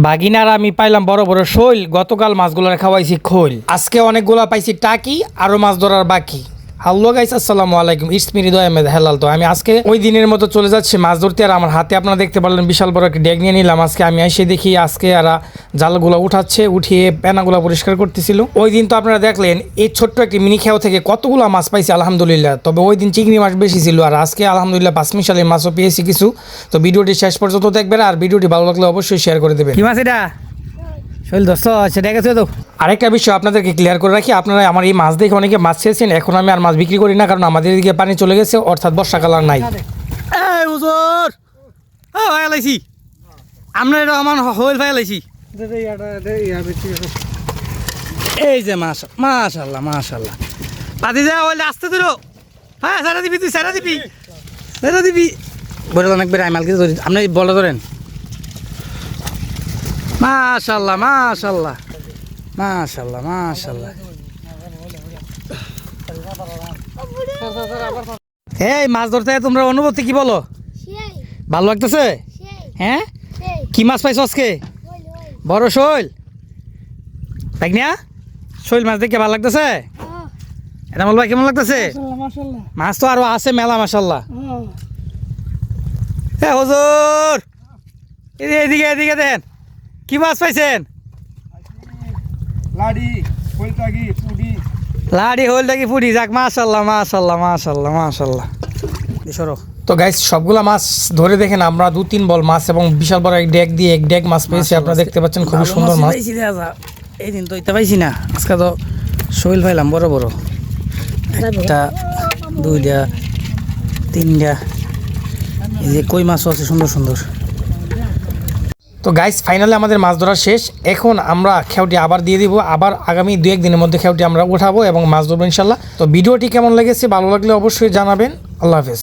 বাগিনার আমি পাইলাম বড় বড় শৈল। গতকাল মাছগুলোর খাওয়াইছি খোল। আজকে অনেকগুলা পাইছি টাকি, আরো মাছ ধরার বাকি। হ্যালো গাইস, আসসালামু আলাইকুম। ইটস মি হৃদয় আহমেদ হেলাল। তো আমি আজকে ওই দিনের মতো চলে যাচ্ছি মাছ ধরতে। আর আমার হাতে আপনারা দেখতে পারলেন বিশাল বড় একটা ডেগ নিয়ে নিলাম। আজকে আমি এসে দেখি আজকে এরা জালগুলো উঠাচ্ছে, উঠিয়ে পেনাগুলো পরিষ্কার করতেছিল। ওই দিন তো আপনারা দেখলেন এই ছোট্ট একটি মিনি খেয়া থেকে কতগুলো মাছ পাইছি আলহামদুলিল্লাহ। তবে ওই দিন চিংড়ি মাছ বেশি ছিল, আর আজকে আলহামদুলিল্লাহ পাঁচমিশালি মাছও পেয়েছি কিছু। তো ভিডিওটি শেষ পর্যন্ত দেখবেন, আর ভিডিওটি ভালো লাগলে অবশ্যই শেয়ার করে দেবেন। কি মাছ এটা? শৈল দোস্ত সেটা গেছে তো। আরেকটা বিষয় আপনাদেরকে ক্লিয়ার করে রাখি, আপনারা আমার এই মাছ দেখে অনেকে মাছ চেয়েছেন। এখন আমি আর মাছ বিক্রি করি না, কারণ আমাদের দিকে পানি চলে গেছে, অর্থাৎ বর্ষাকাল আর নাই। এই হুজুর ভাই লাইছি আমরা এটা আমার হইল ভাই লাইছি। এই যে মাশাল্লাহ মাশাল্লাহ পাতি যা হইলে আসতে দিল। হ্যাঁ সারা দিবি, তুই সারা দিবি বলে অনেকবার আইমালকে ধরি আপনি বলে ধরেন। মাশাল্লাহ মাশাল্লাহ মাশাল্লাহ মাশাল্লাহ। এই মাছ ধরতে তোমরা অনুভূতি কি বলো? ভালো লাগতেছে? হ্যাঁ, কি মাছ পাইছো আজকে? বড় শৈল, তাই না? শৈল মাছ দেখে ভালো লাগতেছে? এটা বলবা কেমন লাগতেছে? মাছ তো আরো আছে মেলা মাশাল্লাহ। হ্যাঁ হুজুর এদিকে এদিকে দেন, কি মাছ পাইছেন? লাড়ি হইলটাকি পুডি। যাক মাশাল্লাহ মাশাল্লাহ মাশাল্লাহ মাশাল্লাহ। তো গাইস সবগুলা মাছ ধরে দেখেন আমরা 2-3 বল মাছ এবং বিশাল বড় এক ডেক মাছ পেয়েছি। আপনারা দেখতে পাচ্ছেন খুবই সুন্দর মাছ। এই দিন তো এটা পাইছি না, আজকে তো শৈল পাইলাম বড় বড়। একটা, দুইটা, তিনটা, এই যে কই মাছও আছে সুন্দর সুন্দর। তো গাইস ফাইনালি আমাদের মাছ ধরা শেষ। এখন আমরা খেউটি আবার দিয়ে দিব। আবার আগামী 2-1 দিনের মধ্যে খেউটি আমরা উঠাবো এবং মাছ ধরবো ইনশাল্লাহ। তো ভিডিওটি কেমন লেগেছে, ভালো লাগলে অবশ্যই জানাবেন। আল্লাহ হাফেজ।